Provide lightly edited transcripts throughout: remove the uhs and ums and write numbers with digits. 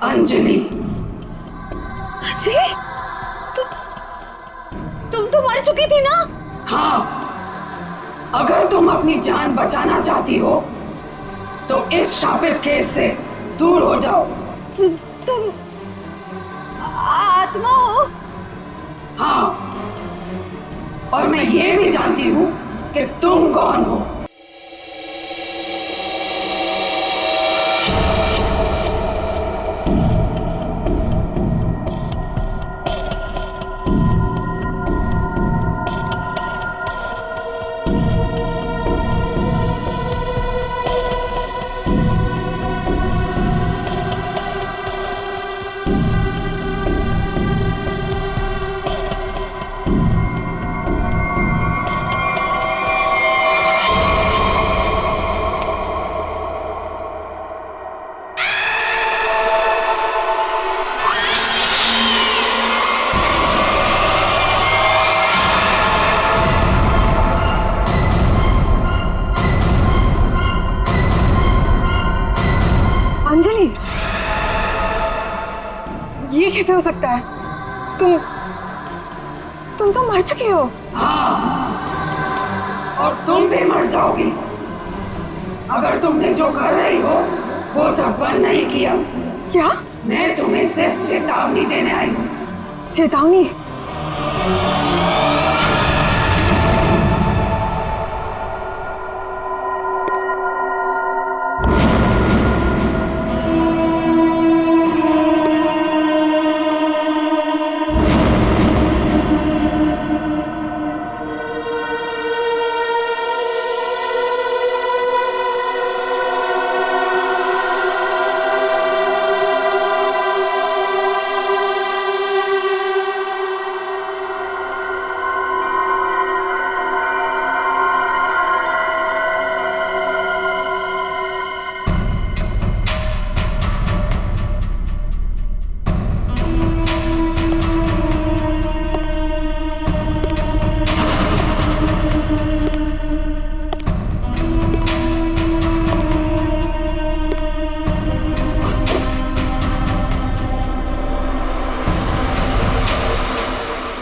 अंजलि। अंजलि, तुम तो मर चुकी थी ना? हाँ, अगर तुम अपनी जान बचाना चाहती हो तो इस शापित केस से दूर हो जाओ। तुम आत्मा हो? हाँ, और मैं ये भी जानती हूँ कि तुम कौन हो। अंजलि, ये कैसे हो सकता है? तुम तो मर चुकी हो। हाँ, और तुम भी मर जाओगी अगर तुमने जो कर रही हो वो सब बंद नहीं किया। क्या? मैं तुम्हें सिर्फ चेतावनी देने आई हूँ। चेतावनी?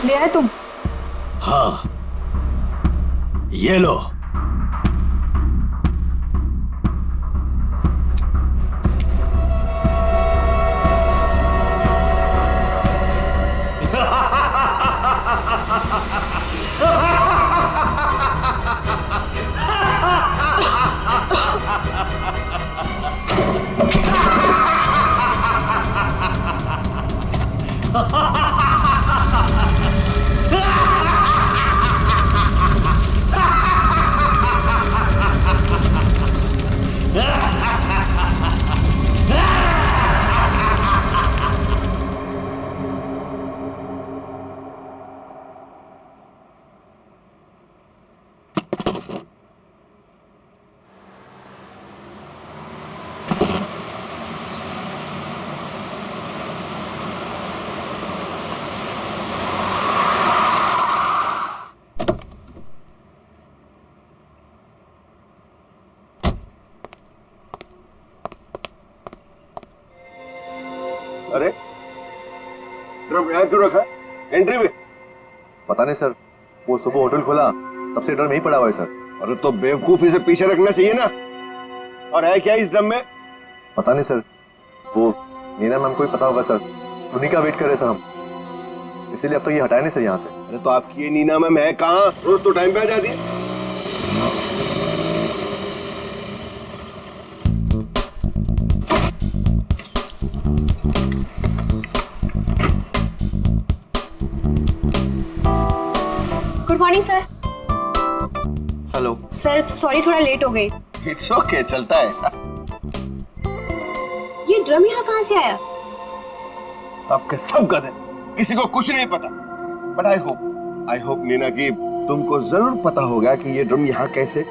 ले आए तुम? हाँ, ये लो। अरे ड्रम यहाँ क्यों रखा? एंट्री में? पता नहीं सर, वो सुबह होटल खोला तब से ड्रम यहीं पड़ा हुआ है सर। अरे तो बेवकूफी से पीछे रखना चाहिए ना। और है क्या इस ड्रम में? पता नहीं सर, वो नीना मैम को ही पता होगा सर, उन्हीं का वेट कर रहे सर हम, इसीलिए अब तो ये हटाया नहीं सर यहाँ से। अरे तो आपकी ये नीना मैम है कहाँ? रोज तो टाइम पे आ जाती है। Good morning sir. Hello sir sorry, थोड़ा लेट हो गई। इट्स ओके, चलता है। ये ड्रम यहाँ कहाँ से आया? सबके सब गधे, किसी को कुछ नहीं पता। बट आई होप नीना की तुमको जरूर पता होगा कि ये ड्रम यहाँ कैसे।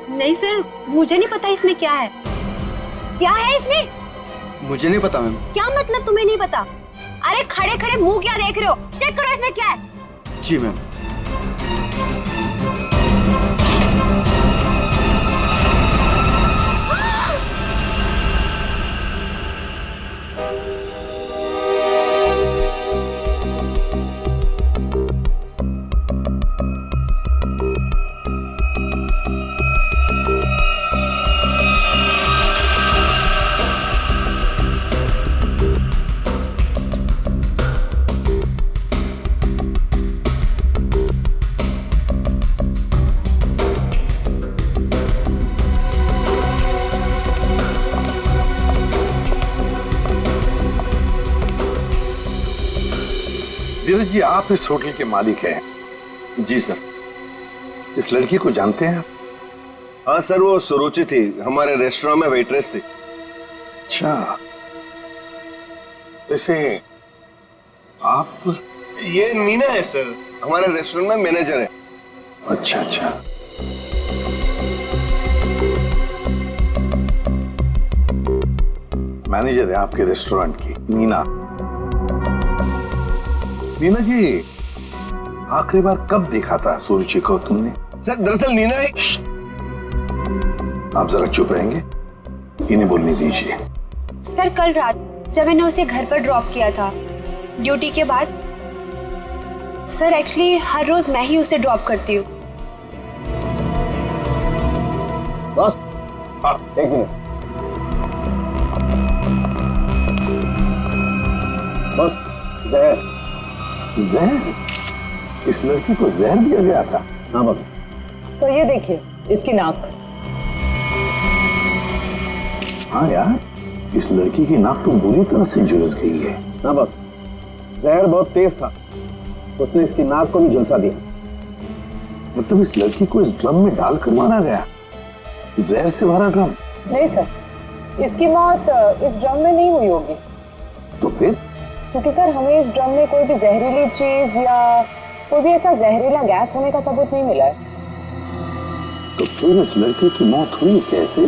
नहीं सर, मुझे नहीं पता इसमें क्या है। क्या है इसमें? मुझे नहीं पता मैम। क्या मतलब तुम्हें नहीं पता? अरे खड़े खड़े मुंह क्या देख रहे हो? चेक करो इसमें क्या है। जी मैम। धीरज जी, आप इस होटल के मालिक हैं? जी सर। इस लड़की को जानते हैं आप? हाँ सर, वो सुरुचि थी, हमारे रेस्टोरेंट में वेट्रेस थी। अच्छा, वैसे आप? ये नीना है सर, हमारे रेस्टोरेंट में मैनेजर है। अच्छा अच्छा। मैनेजर है आपके रेस्टोरेंट की, नीना। नीना जी, आखिरी बार कब देखा था सुरुचि को तुमने? सर दरअसल नीना है। आप जरा चुप रहेंगे, इन्हें बोलने दीजिए। सर कल रात जब मैंने उसे घर पर ड्रॉप किया था ड्यूटी के बाद। सर एक्चुअली हर रोज मैं ही उसे ड्रॉप करती हूँ। बस हाँ, 1 मिनट। बस जहर। जहर? इस लड़की को जहर दिया गया था? हाँ बस। तो ये देखिए इसकी नाक। हाँ यार, इस लड़की की नाक तो बुरी तरह से झुलस गई है। हाँ बस, जहर बहुत तेज था, उसने इसकी नाक को भी झुलसा दिया। मतलब इस लड़की को इस ड्रम में डालकर मारा गया? जहर से भरा ड्रम? नहीं सर, इसकी मौत इस ड्रम में नहीं हुई होगी। तो फिर? क्योंकि सर हमें इस ड्रम में कोई भी जहरीली चीज या कोई भी ऐसा जहरीला गैस होने का सबूत नहीं मिला है। तो फिर इस लड़की की मौत हुई कैसे?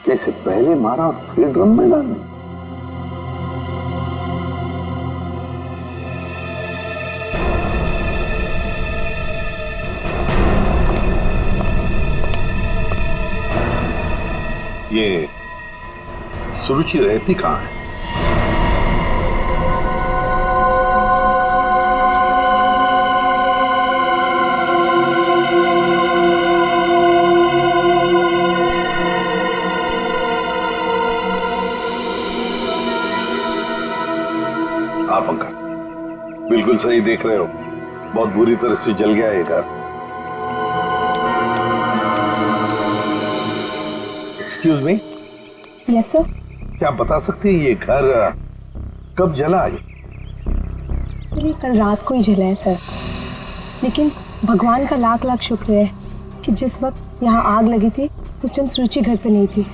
कैसे पहले मारा और फिर ड्रम में डाल दी? ये सुरुचि रहती कहाँ है? आप अंकल बिल्कुल सही देख रहे हो, बहुत बुरी तरह से जल गया है घर। Excuse me. Yes sir. क्या आप बता सकते हैं ये घर कब जला? ये कल रात को ही जला है सर, लेकिन भगवान का लाख लाख शुक्र है कि जिस वक्त यहाँ आग लगी थी उस टाइम सुरुचि घर पे नहीं थी।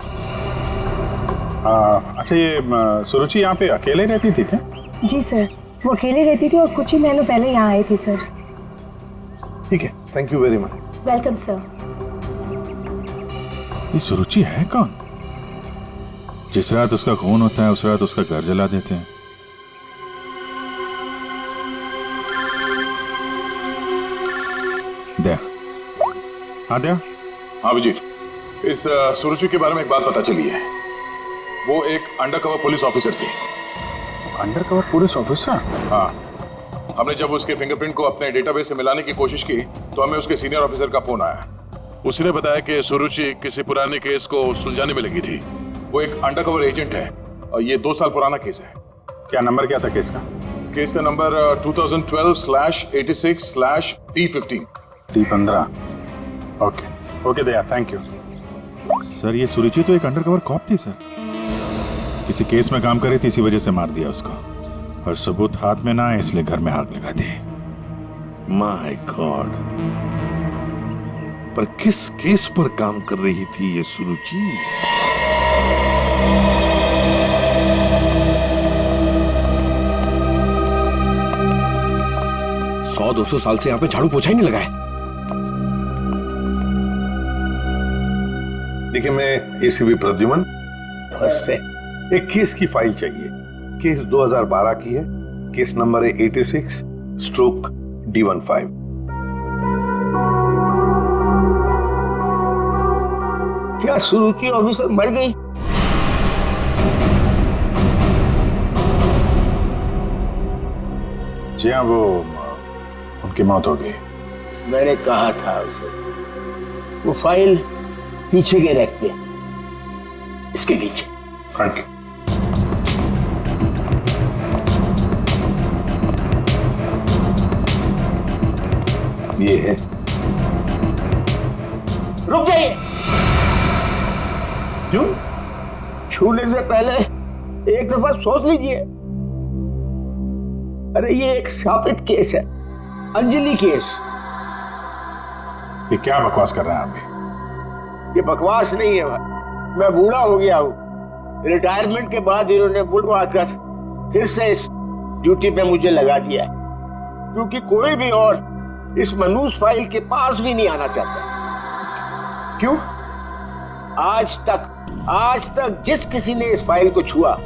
अच्छा, ये सुरुचि यहाँ पे अकेले रहती थी क्या? जी सर, वो अकेले रहती थी और कुछ ही महीनों पहले यहाँ आई थी सर। ठीक है, thank you very much. Welcome sir. ये सुरुचि है कौन? जिस रात उसका खून होता है उस रात उसका घर जला देते हैं। दया। हाँ दया। हाँ विजय, इस सुरुचि के बारे में एक बात पता चली है। वो एक अंडरकवर पुलिस ऑफिसर थी। Undercover police officer? हाँ, हमने जब उसके फिंगरप्रिंट को अपने डेटाबेस से मिलाने की कोशिश की तो हमें उसके सीनियर ऑफिसर का फोन आया। उसने बताया कि सुरुचि किसी पुराने केस को सुलझाने में लगी थी। वो एक अंडरकवर एजेंट है और ये 2 साल पुराना केस है। क्या नंबर क्या था केस का? केस का number 2012/86/T15। T15। Okay okay Daya, thank you sir. ये सुरुचि तो एक अंडरकवर कॉप थी सर, किसी केस में काम कर रही थी, इसी वजह से मार दिया उसको, और सबूत हाथ में ना आए इसलिए घर में आग लगा दी। माय गॉड, पर किस केस पर काम कर रही थी ये सुरुचि? 100-200 साल से यहाँ पे झाड़ू पोछा ही नहीं लगा है। देखिए, मैं एसीपी प्रद्युमन, एक केस की फाइल चाहिए। केस 2012 की है, केस नंबर है 86/D15। क्या सुरुचि ऑफिसर मर गई? जी हाँ, वो उनकी मौत हो गई। मैंने कहा था उसे, वो फाइल पीछे के रैक पे, इसके पीछे। Thank you. ये है। रुक जाइए। क्यों? छूने से पहले एक दफा सोच लीजिए। अरे ये एक शापित केस है, अंजलि केस। ये क्या बकवास कर रहे हैं आप भी? ये बकवास नहीं है भाई, मैं बूढ़ा हो गया हूँ। रिटायरमेंट के बाद इन्होंने बुलवाकर फिर से इस ड्यूटी पे मुझे लगा दिया है, क्योंकि कोई भी और इस मनूस फाइल के पास भी नहीं आना चाहता। क्यों? आज तक जिस किसी ने इस फाइल को छुआ,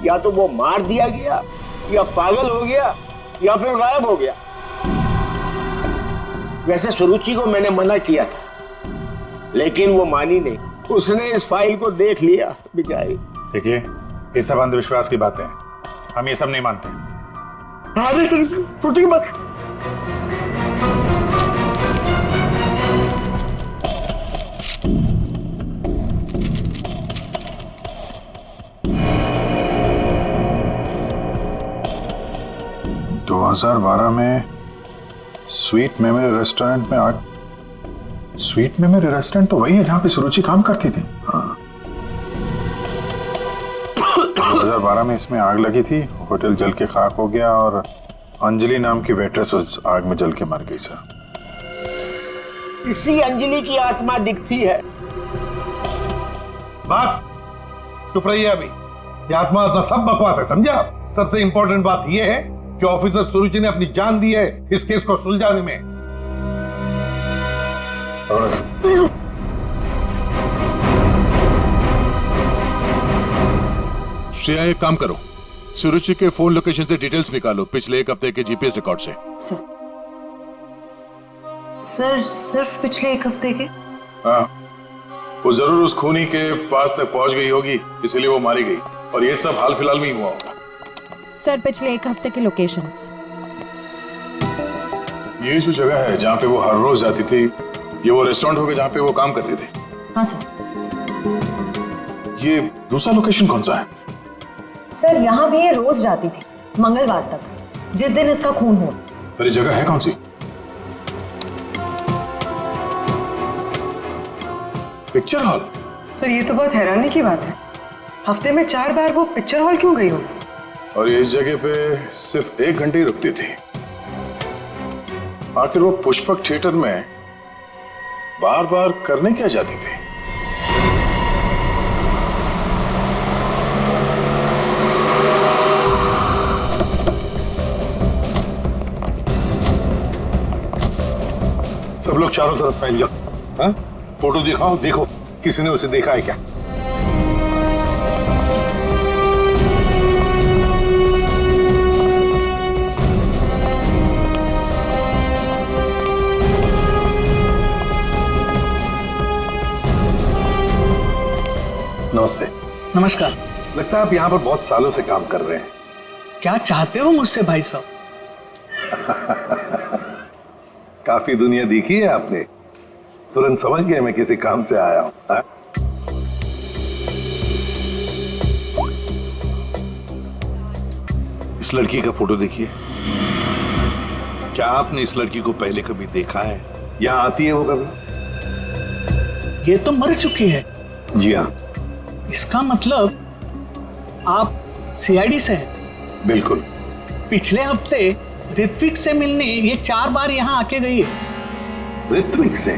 या तो वो मार दिया गया, या पागल हो गया, या फिर गायब हो गया। वैसे सुरुचि को मैंने मना किया था, लेकिन वो मानी नहीं। उसने इस फाइल को देख लिया बेचारी। देखिए, ये सब अंधविश्वास की बातें हैं, हम ये सब नहीं मानते। अरे सर, छोटी की बात। तो 2012 में स्वीट मेमोरी रेस्टोरेंट में आग। स्वीट मेमोरी रेस्टोरेंट तो वही है जहां पे सुरुचि काम करती थी। हाँ। 2012 में इसमें आग लगी थी, होटल जल के खाक हो गया और अंजलि नाम की वेट्रेस उस आग में जल के मर गई सर। इसी अंजलि की आत्मा दिखती है। बस चुप रहिए अभी। ये आत्मा सब बकवास है, समझा? सबसे इंपॉर्टेंट बात यह है कि ऑफिसर सुरुचि ने अपनी जान दी है इस केस को सुलझाने में। श्रेया, एक काम करो, सुरुचि के फोन लोकेशन से डिटेल्स निकालो पिछले एक हफ्ते के जीपीएस रिकॉर्ड से। सर सिर्फ पिछले एक हफ्ते के? हाँ, वो जरूर उस खूनी के पास तक पहुंच गई होगी, इसलिए वो मारी गई, और ये सब हाल फिलहाल में ही हुआ होगा। सर पिछले एक हफ्ते के लोकेशंस। ये जो जगह है जहाँ पे वो हर रोज जाती थी, ये वो रेस्टोरेंट होगा जहाँ पे वो काम करती थी? हाँ सर। ये दूसरा लोकेशन कौन सा है? सर यहाँ भी ये रोज जाती थी, मंगलवार तक, जिस दिन इसका खून हुआ। पर ये जगह है कौन सी? Picture hall. सर ये तो बहुत हैरानी की बात है, हफ्ते में 4 बार वो पिक्चर हॉल क्यों गई होगी? और ये इस जगह पे सिर्फ 1 घंटे ही रुकती थी। आखिर वो पुष्पक थिएटर में बार बार करने क्या जाती थी? सब लोग चारों तरफ फैल जाओ। हाँ? फोटो दिखाओ, देखो किसी ने उसे देखा है क्या? नमस्ते। नमस्कार। लगता है आप यहाँ पर बहुत सालों से काम कर रहे हैं। क्या चाहते हो मुझसे भाई साहब? काफी दुनिया देखी है आपने, तुरंत समझ गए मैं किसी काम से आया हूँ। इस लड़की का फोटो देखिए। क्या आपने इस लड़की को पहले कभी देखा है? यहाँ आती है वो कभी? ये तो मर चुकी है। जी हाँ। इसका मतलब आप सीआईडी से हैं? बिल्कुल। पिछले हफ्ते ऋत्विक से मिलने ये 4 बार यहाँ आके गई है। ऋत्विक से?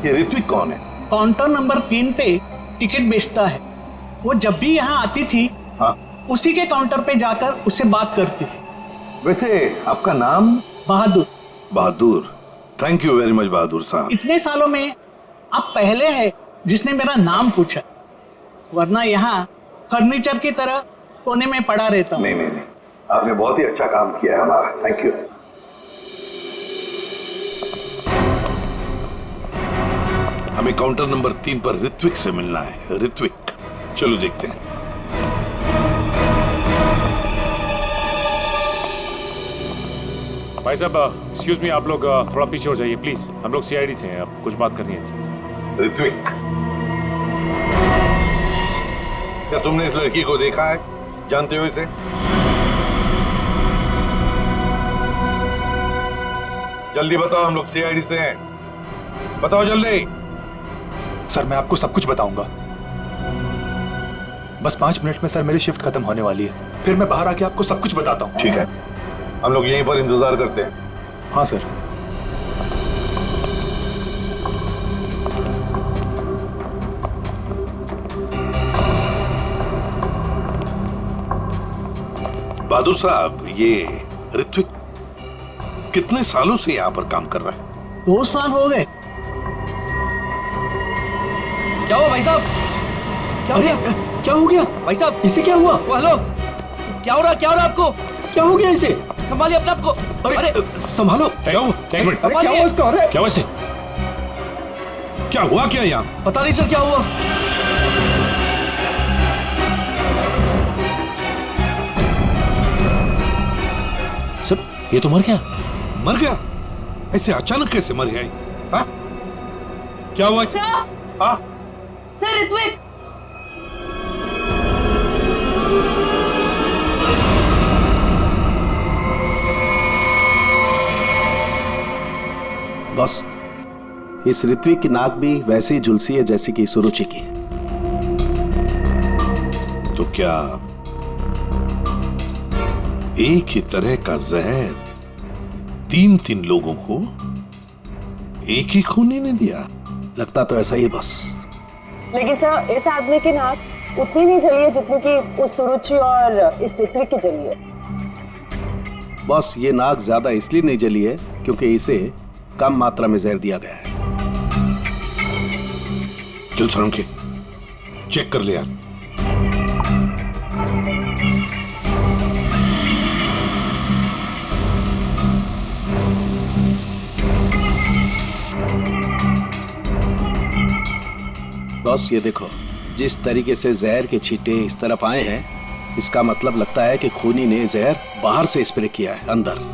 ये ऋत्विक कौन है? काउंटर नंबर 3 पे टिकट बेचता है। वो जब भी यहाँ आती थी, हाँ, उसी के काउंटर पे जाकर उससे बात करती थी। वैसे आपका नाम? बहादुर। बहादुर, थैंक यू वेरी मच बहादुर साहब। इतने सालों में आप पहले हैं जिसने मेरा नाम पूछा, वरना यहाँ फर्नीचर की तरह कोने में पड़ा रहता हूँ। नहीं, आपने बहुत ही अच्छा काम किया है हमारा, थैंक यू। हमें काउंटर नंबर 3 पर ऋत्विक से मिलना है। ऋत्विक, चलो देखते हैं। भाई साहब, एक्सक्यूज मी, आप लोग थोड़ा पीछे हो जाइए प्लीज। हम लोग सीआईडी से हैं, आप कुछ बात करनी है। ऋत्विक, क्या तुमने इस लड़की को देखा है? जानते हो इसे? जल्दी बताओ, हम लोग सीआईडी से हैं, बताओ जल्दी। सर मैं आपको सब कुछ बताऊंगा, बस 5 मिनट में सर मेरी शिफ्ट खत्म होने वाली है, फिर मैं बाहर आके आपको सब कुछ बताता हूँ। ठीक है, हम लोग यहीं पर इंतजार करते हैं। हाँ सर। बहादुर साहब, ये ऋत्विक कितने सालों से यहाँ पर काम कर रहा है? 2 साल हो गए। क्या हुआ भाई साहब? क्या हो गया? क्या हो गया भाई साहब? इसे क्या हुआ? हेलो, क्या हो रहा आपको? क्या हो गया इसे? संभालिए अपने आप को। अरे संभालो। क्या हुआ? क्या हुआ इसको? अरे क्या हुआ इसे? क्या हुआ क्या यहाँ? पता नहीं सर क्या हुआ। सर ये तो मर गया। मर गया? ऐसे अचानक कैसे मर गया? हाँ? क्या हुआ? हाँ? सर ऋत्विक, बॉस, इस ऋत्विक की नाक भी वैसे ही झुलसी है जैसी कि सुरुचि की। तो क्या एक ही तरह का जहर 3 लोगों को एक ही खूनी ने दिया? लगता तो ऐसा ही है बॉस। लेकिन सर इस आदमी की नाक उतनी नहीं जली है जितनी कि उस सुरुचि और इस ऋत्विक की जली है। बॉस, ये नाक ज्यादा इसलिए नहीं जली है क्योंकि इसे कम मात्रा में जहर दिया गया है। चल सारंग, चेक कर ले यार। बॉस ये देखो, जिस तरीके से जहर के छींटे इस तरफ आए हैं, इसका मतलब लगता है कि खूनी ने जहर बाहर से स्प्रे किया है अंदर।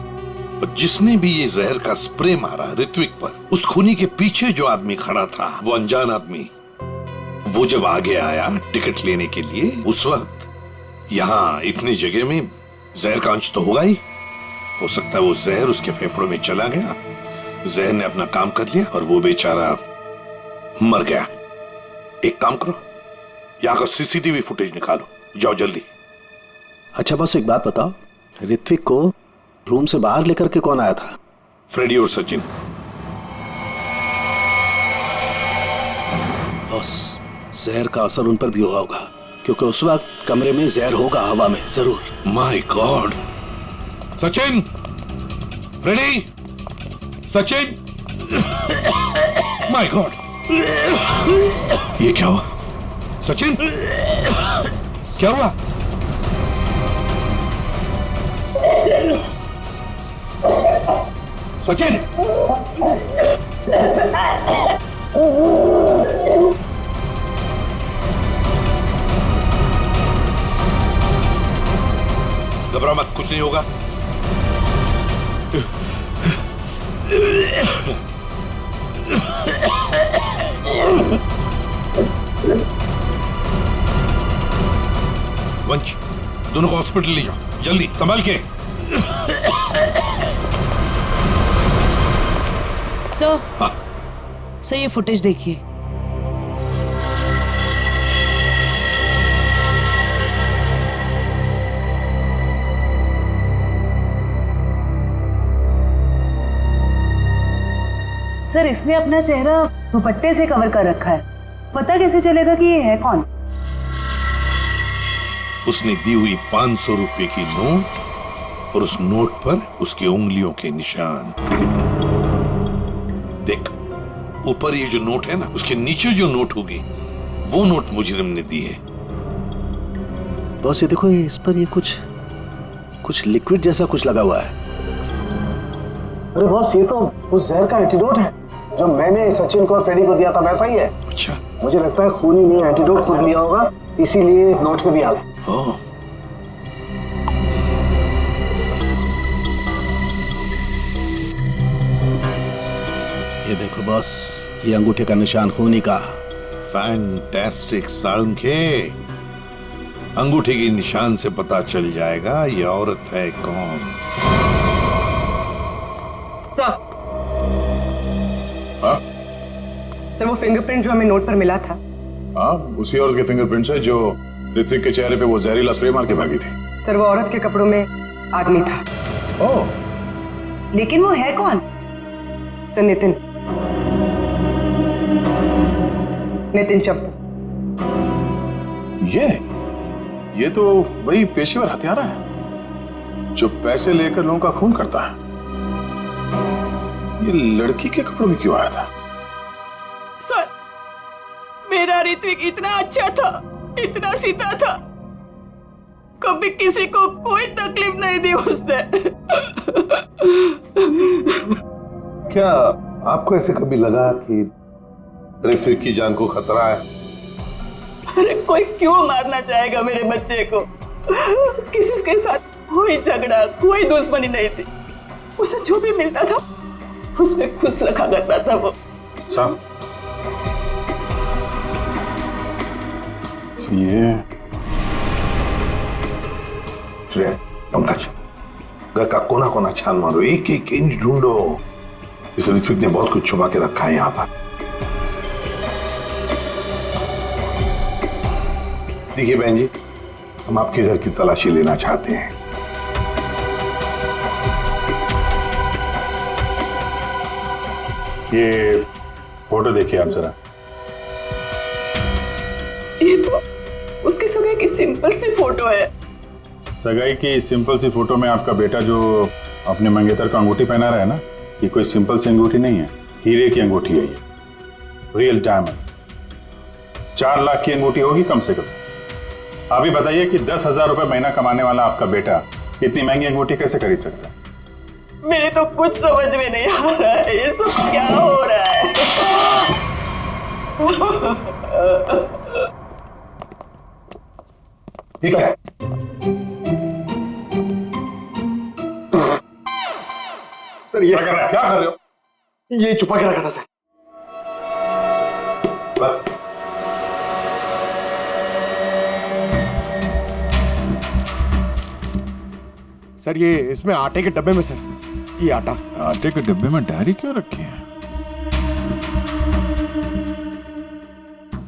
जिसने भी ये जहर का स्प्रे मारा ऋत्विक पर, उस खूनी के पीछे जो आदमी खड़ा था, वो अनजान आदमी, वो जब आगे आया टिकट लेने के लिए, उस वक्त यहाँ इतनी जगह में जहर का अंश तो होगा ही। हो सकता है वो जहर उसके फेफड़ों में चला गया, जहर ने अपना काम कर लिया और वो बेचारा मर गया। एक काम करो, यहाँ का सीसीटीवी फुटेज निकालो, जाओ जल्दी। अच्छा बस एक बात बताओ, ऋत्विक को रूम से बाहर लेकर के कौन आया था? फ्रेडी और सचिन। बॉस, जहर का असर उन पर भी हुआ होगा क्योंकि उस वक्त कमरे में जहर होगा हवा में जरूर। My god! Sachin, Freddie, Sachin, my god! ये क्या हुआ? सचिन, क्या हुआ? सचिन! घबरा मत, कुछ नहीं होगा। वंश, दोनों को हॉस्पिटल ले जाओ, जल्दी, संभाल के। सर, सर ये फुटेज देखिए। सर इसने अपना चेहरा दुपट्टे से कवर कर रखा है, पता कैसे चलेगा कि ये है कौन? उसने दी हुई 500 रुपए की नोट और उस नोट पर उसकी उंगलियों के निशान। देख, ऊपर ये जो नोट है ना, उसके नीचे जो नोट होगी वो नोट मुजरिम ने दी है। बॉस ये देखो, इस पर ये कुछ लिक्विड जैसा कुछ लगा हुआ है। अरे बॉस, ये तो उस जहर का एंटीडोट है जो मैंने सचिन को और फ्रेडी को दिया था, वैसा ही है। अच्छा, मुझे लगता है खूनी ने एंटीडोट खुद लिया होगा, इसीलिए नोट पे भी हाल है। ये देखो बॉस, ये अंगूठे का निशान खूनी का। फैंटास्टिक साळुंखे, अंगूठे के निशान से पता चल जाएगा ये औरत है कौन। सर, हाँ? सर वो फिंगरप्रिंट जो हमें नोट पर मिला था, हाँ, उसी औरत के फिंगरप्रिंट्स है जो ऋत्विक के चेहरे पे वो जहरीला स्प्रे मार के भागी थी। सर वो औरत के कपड़ों में आदमी था। ओह। लेकिन वो है कौन? सर नितिन, नितिन चप्पू। ये तो वही पेशेवर हत्यारा है जो पैसे लेकर लोगों का खून करता है। ये लड़की के कपड़ों में क्यों आया था? सर, मेरा ऋत्विक इतना अच्छा था, इतना सीधा था, कभी किसी को कोई तकलीफ नहीं दी उसने। क्या आपको ऐसे कभी लगा कि ऋत्विक की जान को खतरा है? अरे कोई क्यों मारना चाहेगा मेरे बच्चे को? किसी के साथ कोई झगड़ा, कोई दुश्मनी नहीं थी। उसे जो भी मिलता था उसमें खुश रखा करता था वो। साहब, ये पंकज, घर का कोना कोना छान मारो, एक एक इंच ढूंढो। इस ऋत्विक ने बहुत कुछ छुपा के रखा है यहाँ पर। देखिए बहन जी, हम आपके घर की तलाशी लेना चाहते हैं। ये फोटो देखिए आप जरा। ये तो उसकी सगाई की सिंपल सी फोटो है। सगाई की सिंपल सी फोटो में आपका बेटा जो अपने मंगेतर को अंगूठी पहना रहा है ना, ये कोई सिंपल सी अंगूठी नहीं है, हीरे की अंगूठी है ये, रियल डायमंड। 4 लाख की अंगूठी होगी कम से कम। अभी बताइए कि 10,000 रुपए महीना कमाने वाला आपका बेटा इतनी महंगी अंगूठी कैसे खरीद सकता है? मेरे तो कुछ समझ में नहीं आ रहा है, ये सब क्या हो रहा है? ठीक है, सर ये क्या कर रहे हो? ये छुपा के रखा था सर। बस सर ये इसमें आटे के डब्बे में सर, ये आटे के डब्बे में डायरी क्यों रखी है?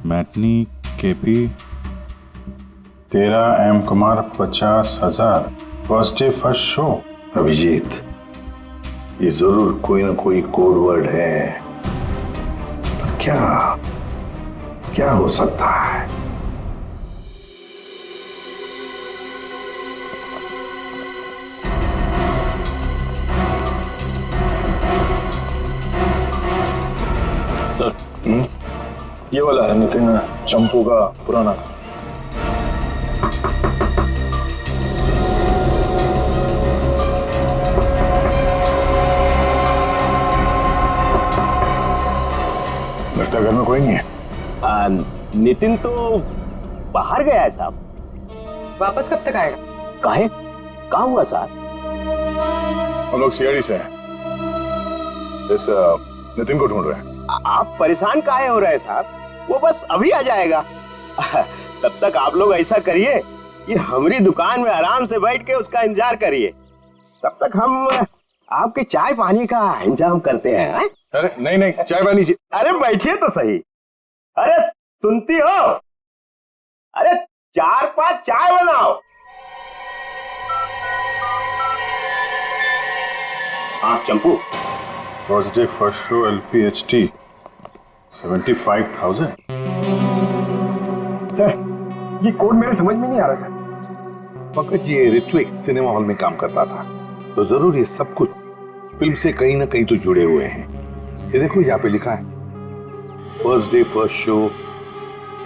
Matinee KP 13 M Kumar 50,000 first day first show. Abhijit, ये जरूर कोई ना कोई कोड वर्ड है, पर क्या हो सकता है? सर, ये वाला है नितिन चंपू का पुराना। लगता है घर में कोई नहीं है। नितिन तो बाहर गया है साहब। वापस कब तक आएगा? काहे? कहाँ हुआ साहब? हम लोग सीआईडी से हैं, इस नितिन को ढूंढ रहे हैं। आप परेशान काहे हो रहे हैं साहब? वो बस अभी आ जाएगा। तब तक आप लोग ऐसा करिए कि हमारी दुकान में आराम से बैठ के उसका इंतजार करिए, तब तक हम आपके चाय पानी का इंतजाम करते हैं। अरे नहीं, चाय पानी। अरे बैठिए तो सही। अरे सुनती हो? अरे 4-5 चाय बनाओ। हाँ Champu, first day first show LPHT 75,000। Sir ये कोड मेरे समझ में नहीं आ रहा सर। पंकज, ये ऋत्विक सिनेमा हॉल में काम करता था, तो जरूर ये सब कुछ फिल्म से कहीं ना कहीं तो जुड़े हुए हैं। ये देखो, यहाँ पे लिखा है फर्स्ट डे फर्स्ट शो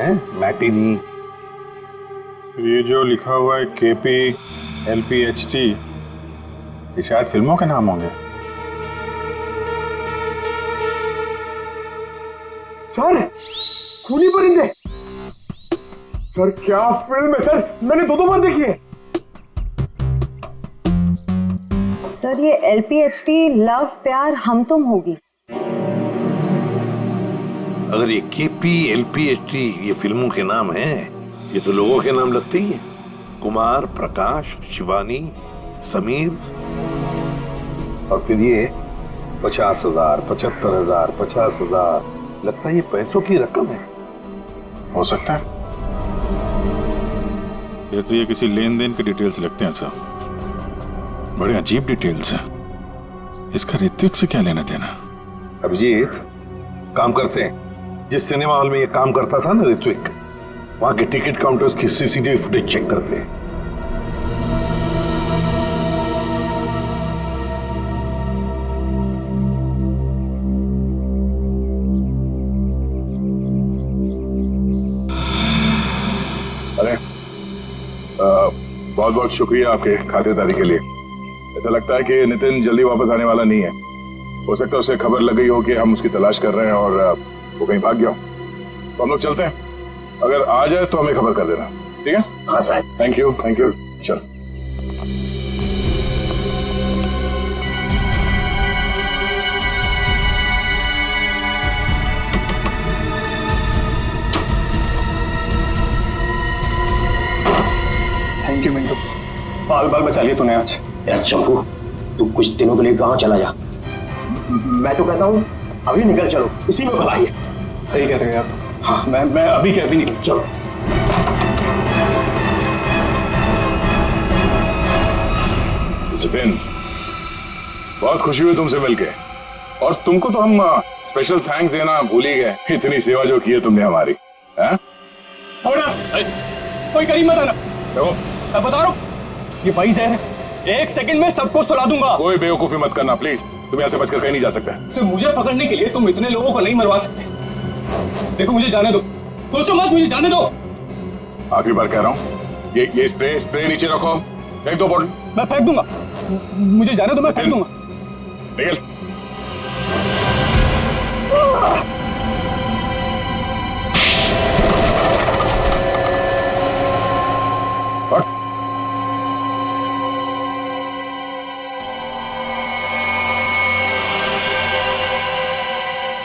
है, मैटिनी। ये जो लिखा हुआ है KP LPHT, ये शायद फिल्मों के नाम होंगे। सर खूनी परिंदे, सर क्या फिल्म है सर, मैंने 2 बार देखी है। सर ये LPHT लव प्यार हम तुम होगी। अगर ये KP LPHT ये फिल्मों के नाम हैं, ये तो लोगों के नाम लगते ही हैं। कुमार, प्रकाश, शिवानी, समीर, और फिर ये 50,000, 75,000, 50,000, लगता है ये पैसों की रकम है। हो सकता है। ये तो ये किसी लेन देन के डिटेल्स लगते हैं साहब। बड़े अजीब डिटेल्स हैं। इसका ऋत्विक से क्या लेना देना? अभिजीत, काम करते हैं। जिस सिनेमा हॉल में ये काम करता था ना ऋत्विक, वहां के टिकट काउंटर्स की सीसीटीवी फुटेज चेक करते हैं। अरे बहुत बहुत शुक्रिया आपके खातिरदारी के लिए। ऐसा लगता है कि नितिन जल्दी वापस आने वाला नहीं है। हो सकता है उसे खबर लग गई हो कि हम उसकी तलाश कर रहे हैं और वो कहीं भाग गया हो। तो हम लोग चलते हैं, अगर आ जाए तो हमें खबर कर देना, ठीक है? हाँ sir. Thank you, thank you. चल। थैंक यू मिंटू, बाल बाल बचा लिए तूने आज। यार चंपू, तू कुछ दिनों के लिए गांव चला जा। मैं तो कहता हूँ अभी निकल चलो, इसी में भलाई है। सही कह रहे हैं आप। हाँ, मैं अभी के अभी निकल। चलो। जितेन, बहुत खुशी हुई तुमसे मिलके, और तुमको तो हम स्पेशल थैंक्स देना भूल ही गए। इतनी सेवा जो की है तुमने हमारी। हैं? कोई करीब मत आना। देखो, मैं बता रहा हूँ, ये भाई जहर है, 1 सेकंड में सबको सुला दूंगा। कोई बेवकूफी मत करना प्लीज, तुम यहाँ से बचकर कहीं नहीं जा सकते। सिर्फ मुझे पकड़ने के लिए तुम इतने लोगों को नहीं मरवा सकते। देखो मुझे जाने दो, सोचो मत, मुझे जाने दो। आखिरी बार कह रहा हूँ, ये स्प्रे नीचे रखो, फेंक दो बॉटल। मैं फेंक दूंगा, मुझे जाने दो, मैं फेंक दूंगा। निकल।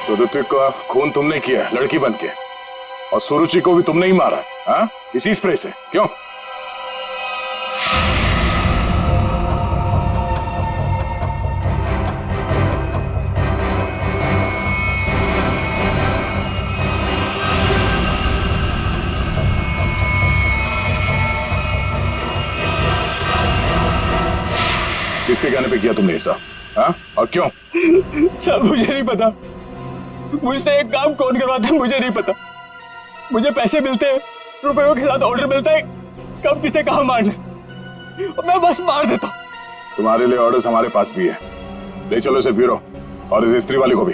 तो ऋत्विक का खून तुमने किया लड़की बन के, और सुरुचि को भी तुमने ही मारा, हाँ? इसी स्प्रे से, क्यों? किसके कहने पे किया तुमने ऐसा, हाँ? और क्यों? सब मुझे नहीं पता, मुझसे एक काम कौन करवाता है मुझे नहीं पता। मुझे पैसे मिलते हैं, रुपयों के साथ ऑर्डर मिलता है, कब किसे कहाँ मारना, और मैं बस मार देता हूँ। तुम्हारे लिए ऑर्डर्स हमारे पास भी है, ले चलो इसे ब्यूरो, और इस स्त्री वाले को भी।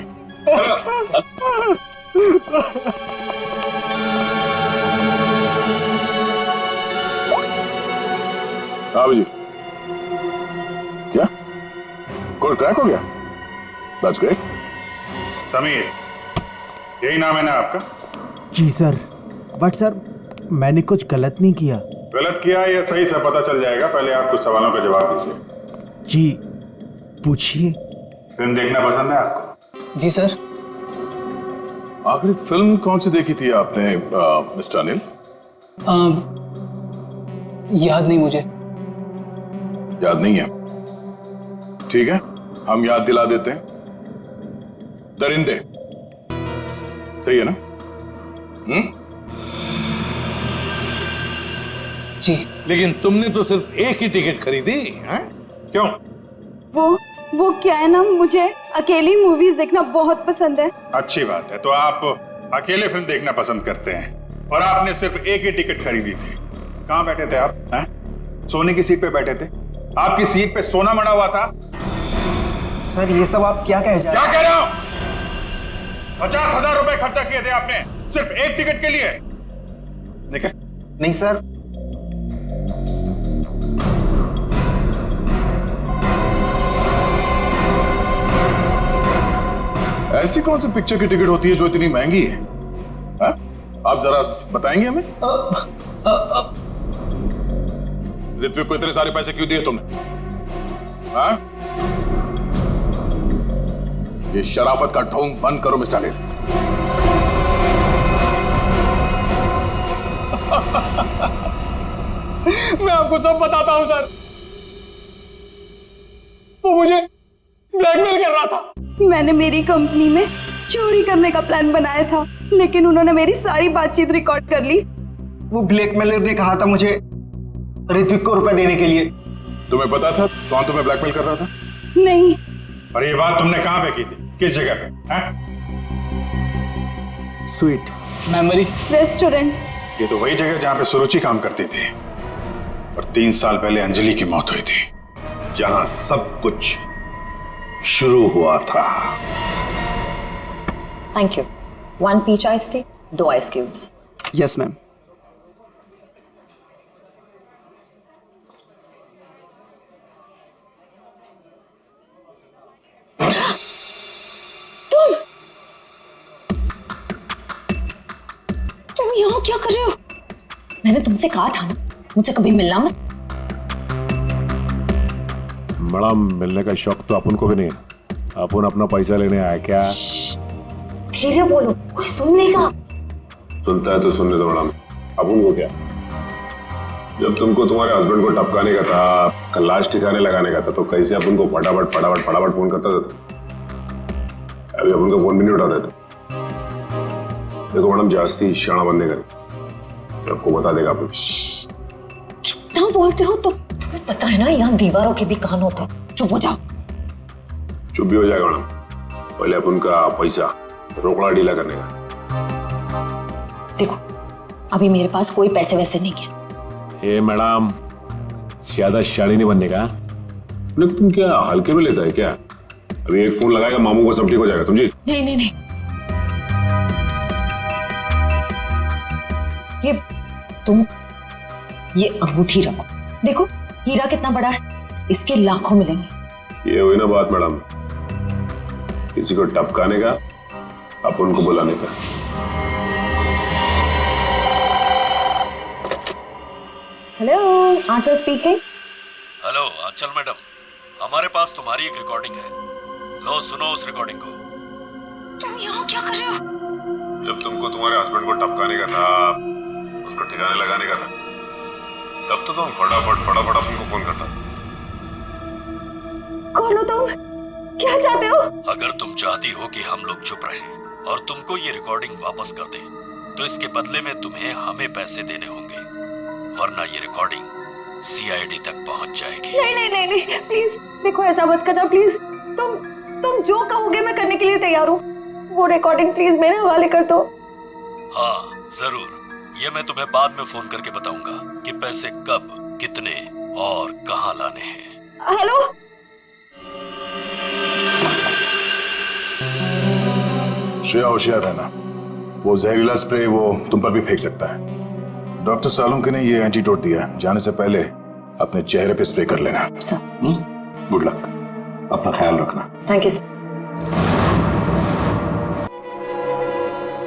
हाँ जी, क्या कोड क्रैक हो गया? That's great. समीर, यही नाम है ना आपका? जी सर, बट सर मैंने कुछ गलत नहीं किया। गलत किया या सही से पता चल जाएगा, पहले आप कुछ सवालों का जवाब दीजिए। जी पूछिए। फिल्म देखना पसंद है आपको? जी सर। आखिरी फिल्म कौन सी देखी थी आपने मिस्टर अनिल? याद नहीं मुझे। याद नहीं है? ठीक है, हम याद दिला देते हैं। दरिंदे, सही है ना? जी। लेकिन तुमने तो सिर्फ एक ही टिकट खरीदी, हैं? क्यों? वो क्या है ना, मुझे अकेली मूवीज देखना बहुत पसंद है। अच्छी बात है, तो आप अकेले फिल्म देखना पसंद करते हैं, और आपने सिर्फ एक ही टिकट खरीदी थी। कहाँ बैठे थे आप? हैं? सोने की सीट पे बैठे थे? आपकी सीट पे सोना मड़ा हुआ था? सर ये सब आप क्या कह क्या कह रहे हो? 50,000 रुपए खर्चा किए थे आपने सिर्फ एक टिकट के लिए। निकल। नहीं सर। ऐसी कौन सी पिक्चर की टिकट होती है जो इतनी महंगी है? हा? आप जरा बताएंगे हमें? ऋत्विक को इतने सारे पैसे क्यों दिए तुमने? हाँ? ये शराफत का ढोंग बंद करो मिस्टर अनिल। मैं आपको सब बताता हूं सर, वो मुझे ब्लैकमेल कर रहा था। मैंने मेरी कंपनी में चोरी करने का प्लान बनाया था, लेकिन उन्होंने मेरी सारी बातचीत रिकॉर्ड कर ली। वो ब्लैकमेलर ने कहा था मुझे ऋत्विक को रुपए देने के लिए, तुम्हें पता था कौन तुम्हें ब्लैकमेल कर रहा था? नहीं। और ये बात तुमने कहां पे की थी? किस जगह पे? हैं? Sweet memory restaurant. ये तो वही जगह जहां पे सुरुचि काम करती थी और 3 साल पहले अंजलि की मौत हुई थी, जहां सब कुछ शुरू हुआ था। Thank you. 1 peach ice tea, 2 ice cubes. Yes ma'am. तुम यहाँ क्या कर रहे हो? मैंने तुमसे कहा था ना मुझसे कभी मिलना मत। मैडम, मिलने का शौक तो अपन को भी नहीं है। अपन अपना पैसा लेने आया क्या? धीरे बोलो, कोई सुन लेगा। सुनता है तो सुनने दो मैडम। अपन को क्या? जब तुमको तुम्हारे हस्बैंड को टपकाने का था, लाश ठिकाने लगाने का था, तो कैसे अपन को फटाफट फटाफट फटाफट फोन करता था? अभी अपन का फोन भी नहीं उठाते थे। देखो मैडम, जास्ती शाणा बनने का आपको बता देगा अपन। कितना बोलते हो तुम? तुम्हें पता है ना यहाँ दीवारों के भी कान होते हैं। चुप हो जाओ। चुप भी हो जाएगा मैडम। पहले अपन का पैसा रोकड़ा ढीला करने का। देखो अभी मेरे पास कोई पैसे वैसे नहीं है। ए मैडम, ज्यादा शाड़ी नहीं बनने का। लेकिन तुम क्या हल्के में लेता है क्या? अभी एक फोन लगाएगा मामू को सब ठीक हो जाएगा, समझी? नहीं नहीं नहीं, तुम ये अंगूठी रखो। देखो हीरा कितना बड़ा है, इसके लाखों मिलेंगे। ये हुई ना बात मैडम, किसी को टपकाने का, अपन को बुलाने का। हेलो, आंचल स्पीकिंग। हेलो आंचल मैडम, हमारे पास तुम्हारी एक रिकॉर्डिंग है। लो सुनो उस रिकॉर्डिंग को। तुम यहाँ क्या कर रहे हो? जब तुमको तुम्हारे हस्बैंड को टपकाने का था, उसको ठिकाने लगाने का था, तब तो तुम फटाफट अपन को फोन करता। कौन हो तुम? क्या चाहते हो? अगर तुम चाहती हो कि हम लोग चुप रहें और तुमको ये रिकॉर्डिंग वापस कर दें, तो इसके बदले में तुम्हें हमें पैसे देने होंगे, वरना ये रिकॉर्डिंग सीआईडी तक पहुंच जाएगी। नहीं नहीं नहीं नहीं, प्लीज देखो ऐसा मत करना प्लीज। तुम जो कहोगे मैं करने के लिए तैयार हूँ। वो रिकॉर्डिंग प्लीज मेरे हवाले कर दो। हाँ जरूर, ये मैं तुम्हें बाद में फोन करके बताऊंगा कि पैसे कब, कितने और कहाँ लाने हैं। हेलो, श्रेया होशियार रहना, वो जहरीला स्प्रे वो तुम पर भी फेंक सकता है। डॉक्टर सालुंके ने ये एंटीडोट दिया, जाने से पहले अपने चेहरे पे स्प्रे कर लेना। गुड लक, अपना ख्याल रखना। Thank you sir.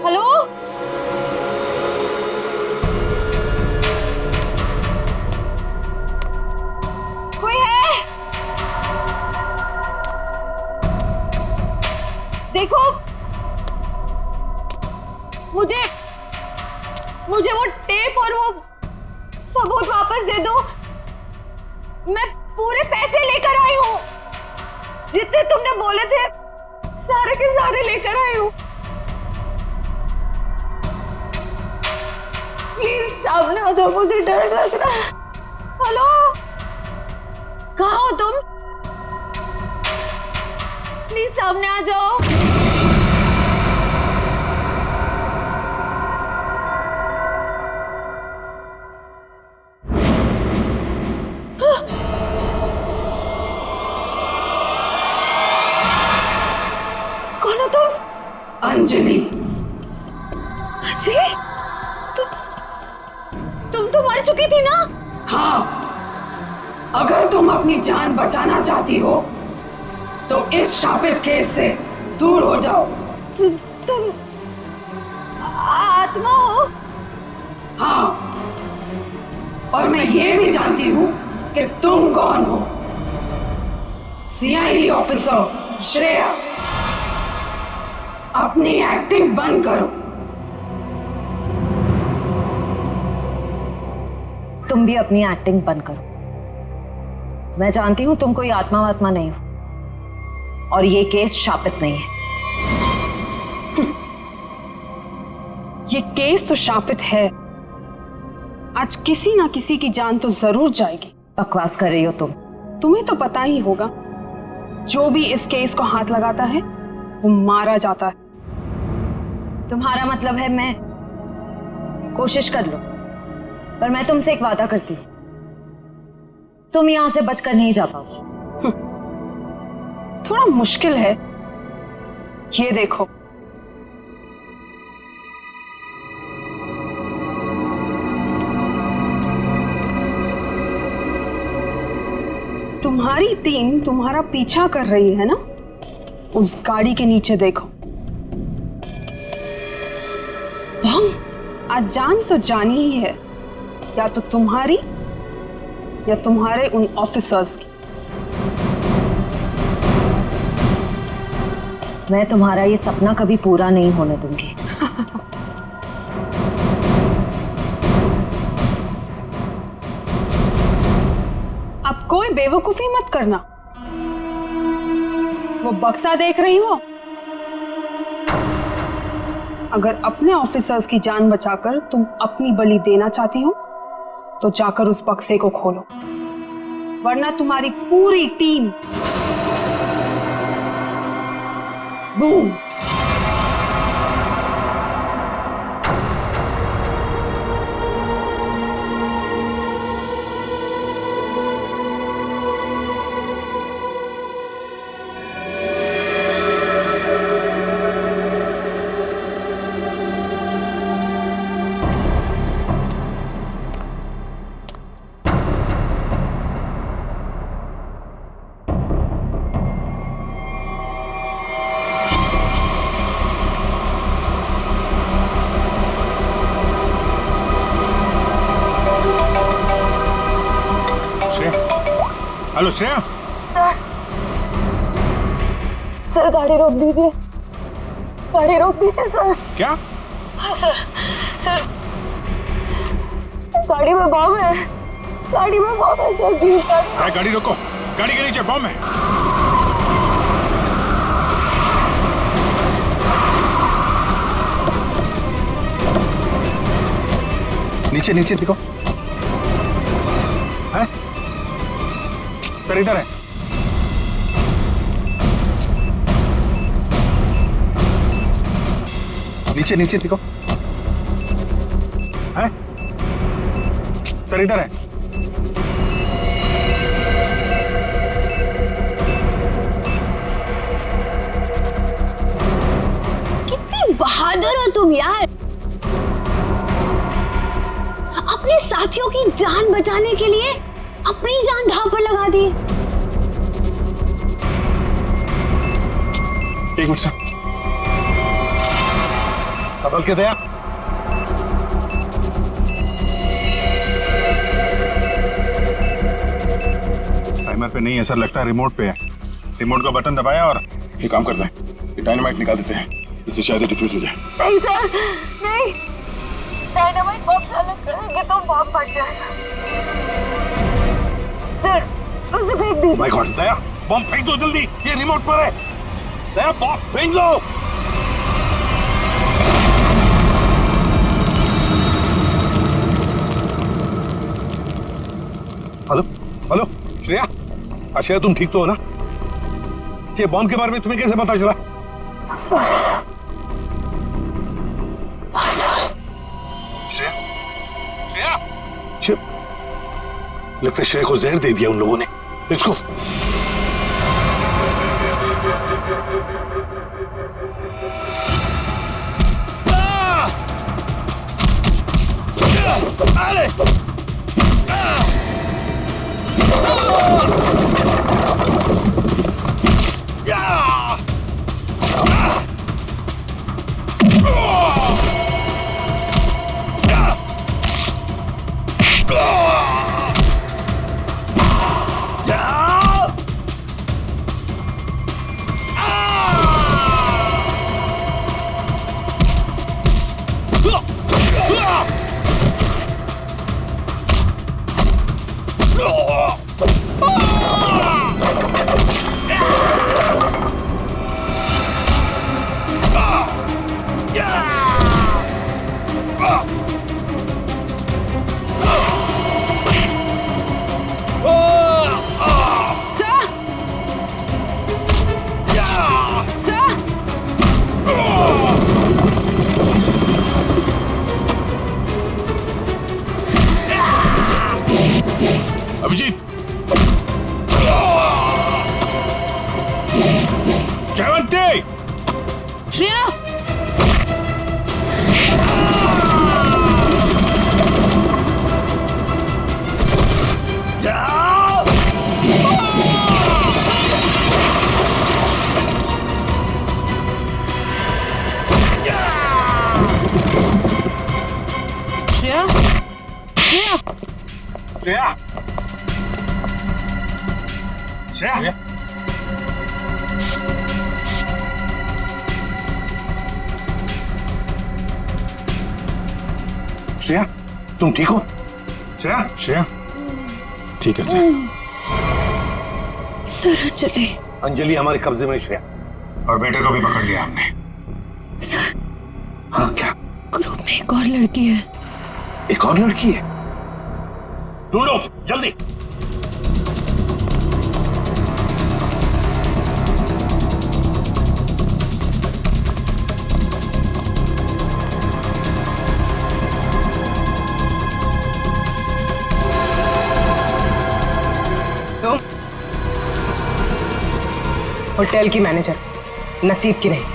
हेलो, कोई है? देखो मुझे वो टेप और वो सबूत वापस दे दो। मैं पूरे पैसे लेकर आई हूँ, जितने तुमने बोले थे सारे के सारे लेकर आई हूँ। प्लीज सामने आ जाओ, मुझे डर लग रहा है। हेलो, कहाँ हो तुम? प्लीज सामने आ जाओ। कौन हो तुम? अंजलि। अंजलि, तुम तो मर चुकी थी ना? हाँ, अगर तुम अपनी जान बचाना चाहती हो तो इस शापित केस से दूर हो जाओ। तुम आत्मा हो? हाँ, और मैं ये भी जानती हूँ कि तुम कौन हो। सीआईडी ऑफिसर श्रेया, अपनी एक्टिंग बंद करो। तुम भी अपनी एक्टिंग बंद करो। मैं जानती हूं तुम कोई आत्मा वात्मा नहीं हो और ये केस शापित नहीं है। ये केस तो शापित है। आज किसी ना किसी की जान तो जरूर जाएगी। बकवास कर रही हो तुम। तुम्हें तो पता ही होगा, जो भी इस केस को हाथ लगाता है वो मारा जाता है। तुम्हारा मतलब है मैं कोशिश कर लो, पर मैं तुमसे एक वादा करती हूँ, तुम यहां से बचकर नहीं जा पाओगे। थोड़ा मुश्किल है, ये देखो। तुम्हारी टीम तुम्हारा पीछा कर रही है ना, उस गाड़ी के नीचे देखो। बम आज जान तो जानी ही है, या तो तुम्हारी या तुम्हारे उन ऑफिसर्स की। मैं तुम्हारा ये सपना कभी पूरा नहीं होने दूंगी। अब कोई बेवकूफी मत करना। वो बक्सा देख रही हो, अगर अपने ऑफिसर्स की जान बचाकर तुम अपनी बलि देना चाहती हो तो जाकर उस बक्से को खोलो, वरना तुम्हारी पूरी team boom. Hello Shreya. Sir गाड़ी रोक दीजिए, गाड़ी रोक दीजिए सर। क्या? हाँ सर, गाड़ी में बम है, गाड़ी में बम है सर। प्लीज गाड़ी रोको, गाड़ी के नीचे बम है। नीचे नीचे दिखो। है सर, इधर है। नीचे नीचे दिखो। है सर, इधर है। कितनी बहादुर हो तुम यार, अपने साथियों की जान बचाने के लिए अपनी जान दांव पर लगा दी। एक मिनट सर, संभल के दया। टाइमर पे नहीं है सर, लगता है रिमोट पे है। रिमोट का बटन दबाया और ये काम करते हैं, ये डायनामाइट निकाल देते हैं, इससे शायद डिफ्यूज हो जाए। नहीं सर, नहीं, डायनामाइट बम से अलग करेंगे तो बम फट जाएगा। सर उसे फेंक दीजिए। माय गॉड, दया बम फेंक दो जल्दी, ये रिमोट पर है। दया बम फेंक लो। हेलो हेलो श्रेया, श्रेया तुम ठीक तो हो ना? ये बम के बारे में तुम्हें कैसे पता चला? I'm sorry sir, I'm sorry। Shreya, Shreya, लगता है श्रेया को जहर दे दिया उन लोगों ने। इसको अरे जयवंती! श्रेया! श्रेया! श्रेया! श्रेया! श्रेया! श्रेया, तुम ठीक हो? श्रेया? श्रेया? ठीक है सर। सर अंजलि। अंजलि हमारे कब्जे में, श्रेया। और बेटे को भी पकड़ लिया हमने। सर। हाँ क्या? ग्रुप में एक और लड़की है। एक और लड़की है? ढूंढो उसे, जल्दी। तुम होटल की मैनेजर नसीब की नहीं।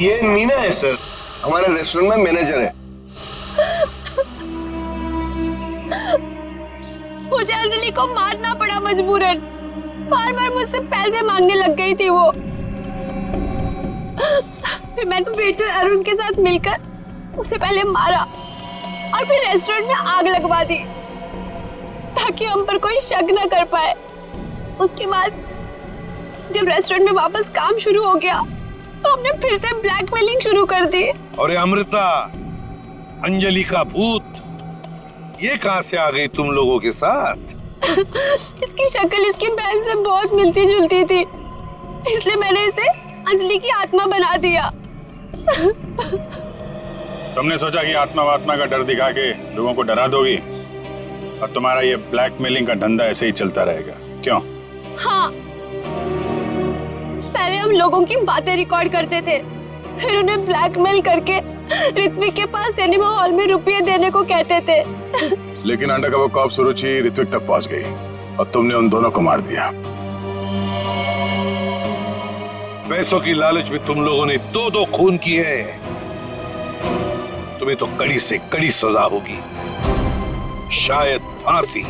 ये मीना है सर, हमारे रेस्टोरेंट में मैनेजर है। मुझे अंजलि को मारना पड़ा मजबूरन। बार बार मुझसे पैसे मांगने लग गई थी वो। फिर मैंने वेटर अरुण के साथ मिलकर उसे पहले मारा और फिर रेस्टोरेंट में आग लगवा दी ताकि हम पर कोई शक न कर पाए। उसके बाद जब रेस्टोरेंट में वापस काम शुरू हो गया तो हमने फिर से ब्लैकमेलिंग शुरू कर दी। और अमृता, अंजलि का भूत ये कहां से आ गई तुम लोगों के साथ? इसकी शक्ल इसकी बहन से बहुत मिलती जुलती थी, इसलिए मैंने इसे अंजलि की आत्मा बना दिया। तुमने सोचा कि आत्मा वात्मा का डर दिखा के लोगों को डरा दोगी और तुम्हारा ये ब्लैकमेलिंग का धंधा ऐसे ही चलता रहेगा, क्यों? हाँ, पहले हम लोगों की बातें रिकॉर्ड करते थे, फिर उन्हें ब्लैकमेल करके ऋत्विक के पास सिनेमा हॉल में रुपये देने को कहते थे। लेकिन अंडरकवर कॉप सुरुचि ऋत्विक तक पहुंच गई और तुमने उन दोनों को मार दिया। पैसों की लालच में तुम लोगों ने दो खून किए। तुम्हें तो कड़ी से कड़ी सजा होगी, शायद फांसी।